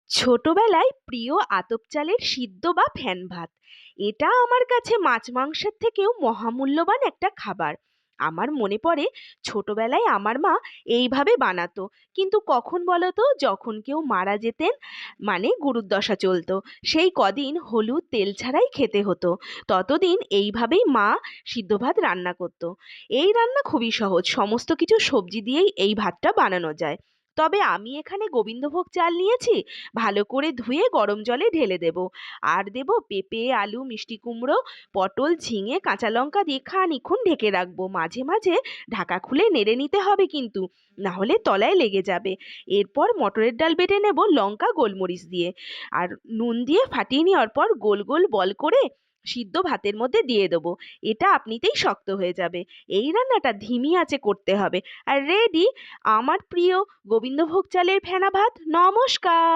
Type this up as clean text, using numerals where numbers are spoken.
ছোটবেলায় প্রিয় আতপ চালের সিদ্ধ বা ফ্যান ভাত, এটা আমার কাছে মাছ মাংসের থেকেও মহামূল্যবান একটা খাবার। আমার মনে পড়ে ছোটবেলায় আমার মা এইভাবে বানাতো, কিন্তু কখন বলতো, যখন কেউ মারা যেতেন, মানে গুরুদশা চলতো, সেই কদিন হলুদ তেল ছাড়াই খেতে হতো। ততদিন এইভাবেই মা সিদ্ধ ভাত রান্না করতো। এই রান্না খুবই সহজ, সমস্ত কিছু সবজি দিয়েই এই ভাতটা বানানো যায়। তবে আমি এখানে গোবিন্দভোগ চাল নিয়েছি, ভালো করে ধুয়ে গরম জলে ঢেলে দেব। আর দেব পেঁপে, আলু, মিষ্টি কুমড়ো, পটল, ঝিঙে, কাঁচা লঙ্কা দিয়ে খানিকক্ষণ ঢেকে রাখবো। মাঝে মাঝে ঢাকা খুলে নেড়ে নিতে হবে কিন্তু, না হলে তলায় লেগে যাবে। এরপর মটরের ডাল বেটে নেব লঙ্কা গোলমরিচ দিয়ে, আর নুন দিয়ে ফাটিয়ে নেওয়ার পর গোল গোল বল করে সিদ্ধ ভাতের মধ্যে দিয়ে দেবো। এটা আপনিতেই শক্ত হয়ে যাবে। এই রান্নাটা ধিমি আঁচে করতে হবে। আর রেডি আমার প্রিয় গোবিন্দভোগ চালের ফেনা ভাত। নমস্কার।